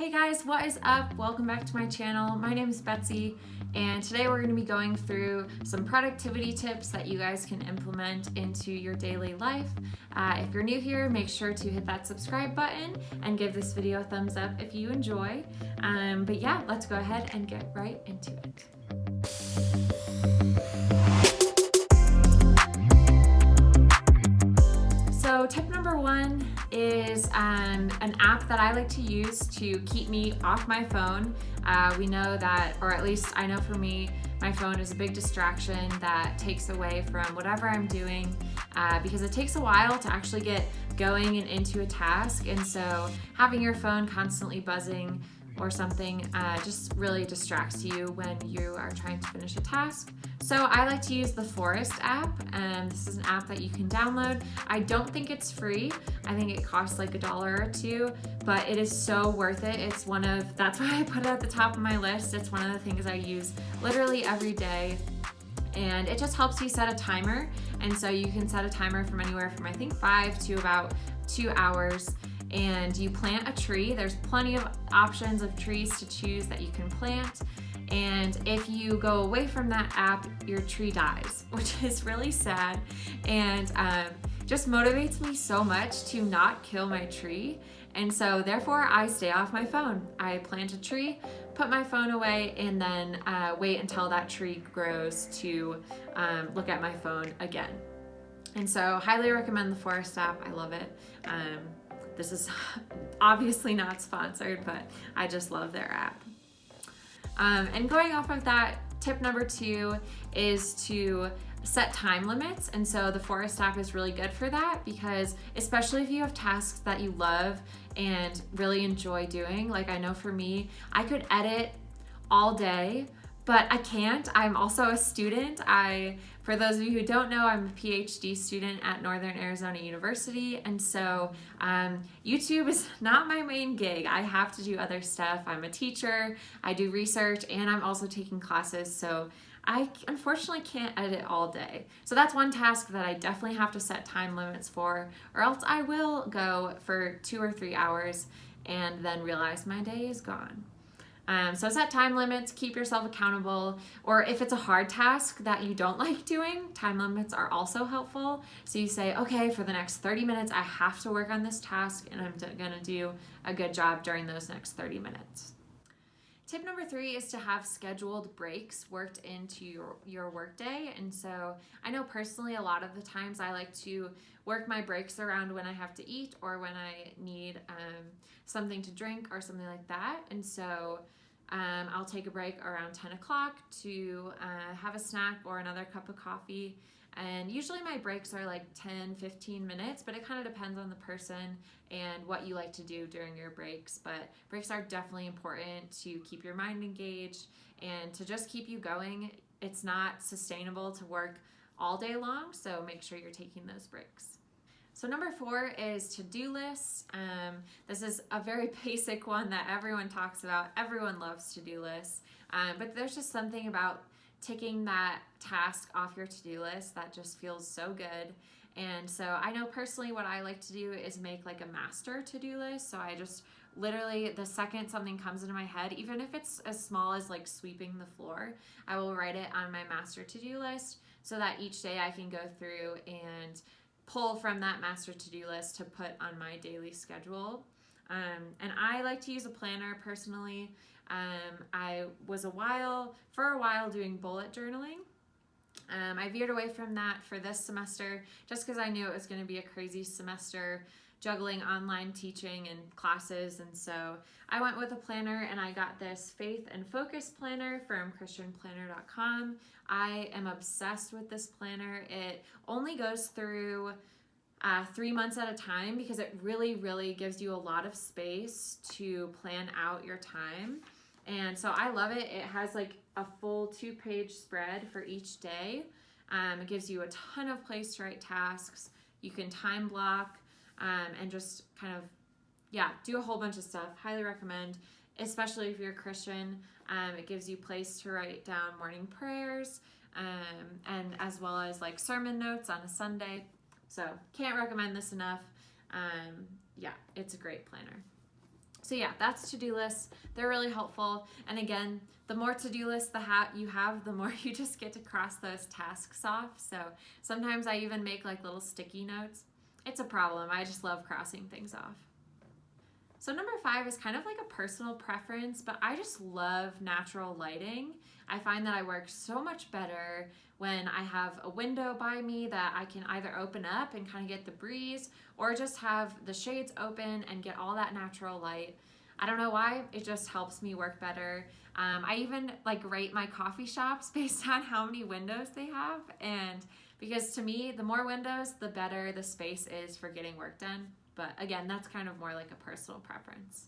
Hey guys, what is up? Welcome back to my channel. My name is Betsy, and today we're going to be going through some productivity tips that you guys can implement into your daily life. If you're new here, make sure to hit that subscribe button and give this video a thumbs up if you enjoy. But yeah, let's go ahead and get right into it. So tip number one is an app that I like to use to keep me off my phone. We know that, or at least I know for me, my phone is a big distraction that takes away from whatever I'm doing because it takes a while to actually get going and into a task. And so having your phone constantly buzzing or something just really distracts you when you are trying to finish a task. So I like to use the Forest app. This is an app that you can download. I don't think it's free. I think it costs like $1 or $2, but it is so worth it. That's why I put it at the top of my list. It's one of the things I use literally every day. And it just helps you set a timer. And so you can set a timer from anywhere from I think 5 to about 2 hours. And you plant a tree. There's plenty of options of trees to choose that you can plant. And if you go away from that app, your tree dies, which is really sad. And just motivates me so much to not kill my tree. And so therefore I stay off my phone. I plant a tree, put my phone away, and then wait until that tree grows to look at my phone again. And so highly recommend the Forest app. I love it. This is obviously not sponsored, but I just love their app. And going off of that, tip number 2 is to set time limits. And so the Forest app is really good for that because especially if you have tasks that you love and really enjoy doing, like I know for me, I could edit all day, but I can't. I'm also a student. For those of you who don't know, I'm a PhD student at Northern Arizona University, and so YouTube is not my main gig. I have to do other stuff. I'm a teacher, I do research, and I'm also taking classes, so I unfortunately can't edit all day. So that's one task that I definitely have to set time limits for, or else I will go for 2 or 3 hours and then realize my day is gone. So set time limits, keep yourself accountable, or if it's a hard task that you don't like doing, time limits are also helpful. So you say, okay, for the next 30 minutes, I have to work on this task and I'm gonna do a good job during those next 30 minutes. Tip number 3 is to have scheduled breaks worked into your workday. And so I know personally a lot of the times I like to work my breaks around when I have to eat or when I need something to drink or something like that. And so I'll take a break around 10 o'clock to have a snack or another cup of coffee. And usually my breaks are like 10-15 minutes, but it kind of depends on the person and what you like to do during your breaks. But breaks are definitely important to keep your mind engaged and to just keep you going. It's not sustainable to work all day long, so make sure you're taking those breaks. So number 4 is to-do lists. This is a very basic one that everyone talks about. Everyone loves to-do lists, but there's just something about ticking that task off your to-do list that just feels so good. And so I know personally what I like to do is make like a master to-do list. So I just literally, the second something comes into my head, even if it's as small as like sweeping the floor, I will write it on my master to-do list so that each day I can go through and pull from that master to-do list to put on my daily schedule. And I like to use a planner personally. I was for a while doing bullet journaling. I veered away from that for this semester just because I knew it was going to be a crazy semester juggling online teaching and classes. And so I went with a planner and I got this Faith and Focus planner from christianplanner.com. I am obsessed with this planner. It only goes through 3 months at a time because it really, really gives you a lot of space to plan out your time. And so I love it. It has like a full 2-page spread for each day. It gives you a ton of place to write tasks. You can time block and just kind of, do a whole bunch of stuff. Highly recommend, especially if you're a Christian. It gives you place to write down morning prayers and as well as like sermon notes on a Sunday. So can't recommend this enough. It's a great planner. So yeah, that's to-do lists. They're really helpful. And again, the more to-do lists you have, the more you just get to cross those tasks off. So sometimes I even make like little sticky notes. It's a problem. I just love crossing things off. So number 5 is kind of like a personal preference, but I just love natural lighting. I find that I work so much better when I have a window by me that I can either open up and kind of get the breeze, or just have the shades open and get all that natural light. I don't know why, it just helps me work better. I even like rate my coffee shops based on how many windows they have, and because to me, the more windows, the better the space is for getting work done. But again, that's kind of more like a personal preference.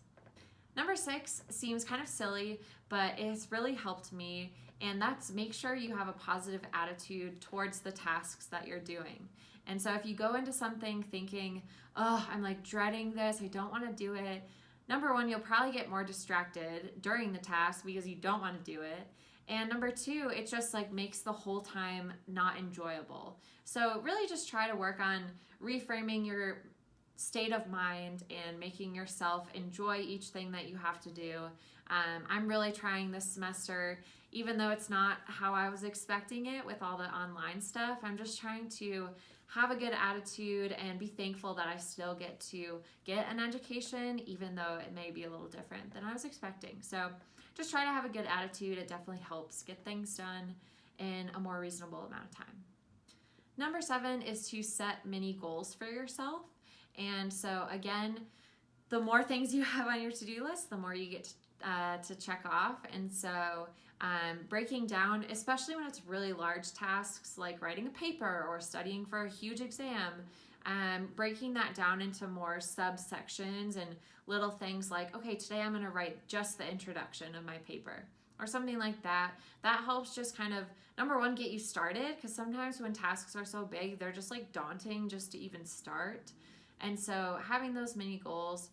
Number 6 seems kind of silly, but it's really helped me, and that's make sure you have a positive attitude towards the tasks that you're doing. And so if you go into something thinking, oh, I'm like dreading this, I don't want to do it, number 1, you'll probably get more distracted during the task because you don't want to do it. And number 2, it just like makes the whole time not enjoyable. So really just try to work on reframing your state of mind and making yourself enjoy each thing that you have to do. I'm really trying this semester, even though it's not how I was expecting it with all the online stuff, I'm just trying to have a good attitude and be thankful that I still get to get an education, even though it may be a little different than I was expecting. So just try to have a good attitude. It definitely helps get things done in a more reasonable amount of time. Number 7 is to set mini goals for yourself. And so again, the more things you have on your to-do list, the more you get to check off. And so breaking down, especially when it's really large tasks like writing a paper or studying for a huge exam, breaking that down into more subsections and little things like, okay, today I'm going to write just the introduction of my paper or something like that. That helps just kind of, number 1, get you started, because sometimes when tasks are so big, they're just like daunting just to even start. And so having those mini goals,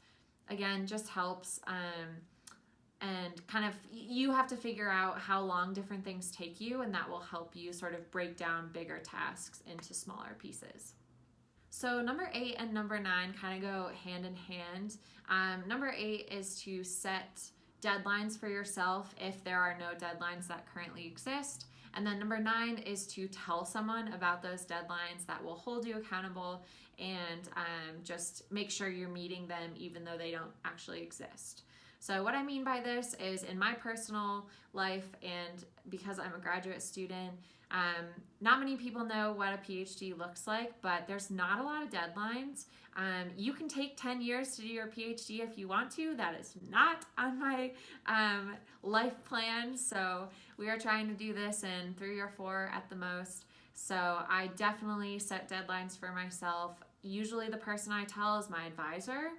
again, just helps. And kind of you have to figure out how long different things take you, and that will help you sort of break down bigger tasks into smaller pieces. So number 8 and number 9 kind of go hand in hand. Number 8 is to set deadlines for yourself if there are no deadlines that currently exist. And then number 9 is to tell someone about those deadlines that will hold you accountable, and just make sure you're meeting them even though they don't actually exist. So what I mean by this is in my personal life, and because I'm a graduate student, not many people know what a PhD looks like, but there's not a lot of deadlines. You can take 10 years to do your PhD if you want to. That is not on my life plan. So we are trying to do this in 3 or 4 at the most. So I definitely set deadlines for myself. Usually the person I tell is my advisor.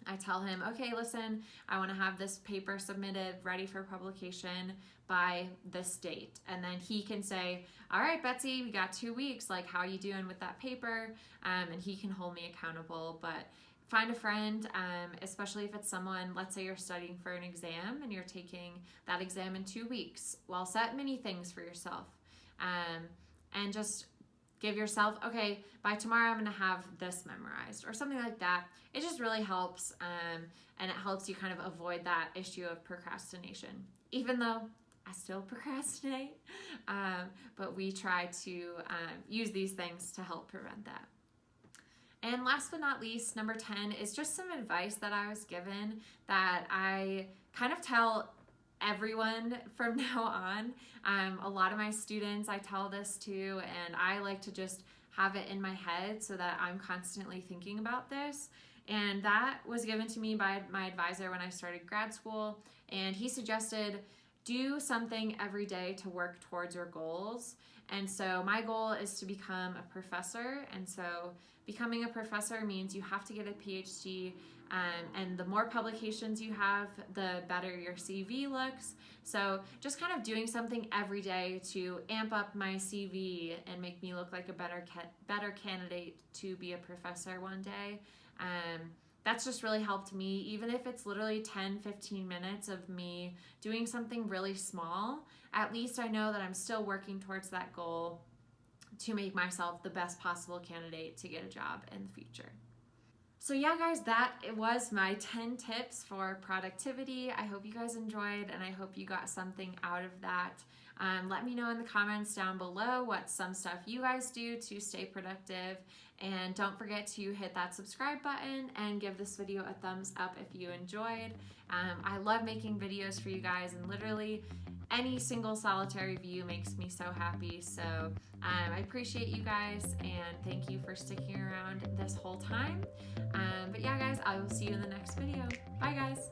I tell him, okay, listen, I want to have this paper submitted, ready for publication by this date. And then he can say, all right, Betsy, we got 2 weeks. Like, how are you doing with that paper? And he can hold me accountable. But find a friend, especially if it's someone, let's say you're studying for an exam and you're taking that exam in 2 weeks. Well, set many things for yourself. And just give yourself, okay, by tomorrow I'm going to have this memorized or something like that. It just really helps, and it helps you kind of avoid that issue of procrastination, even though I still procrastinate, but we try to use these things to help prevent that. And last but not least, number 10 is just some advice that I was given that I kind of tell everyone from now on. A lot of my students I tell this to, and I like to just have it in my head so that I'm constantly thinking about this. And that was given to me by my advisor when I started grad school, and he suggested do something every day to work towards your goals. And so my goal is to become a professor, and so becoming a professor means you have to get a PhD, and the more publications you have, the better your CV looks. So just kind of doing something every day to amp up my CV and make me look like a better candidate to be a professor one day. That's just really helped me, even if it's literally 10-15 minutes of me doing something really small. At least I know that I'm still working towards that goal to make myself the best possible candidate to get a job in the future. So yeah, guys, that it was my 10 tips for productivity. I hope you guys enjoyed and I hope you got something out of that. Let me know in the comments down below what's some stuff you guys do to stay productive. And don't forget to hit that subscribe button and give this video a thumbs up if you enjoyed. I love making videos for you guys, and literally any single solitary view makes me so happy. So I appreciate you guys and thank you for sticking around this whole time. But yeah, guys, I will see you in the next video. Bye, guys.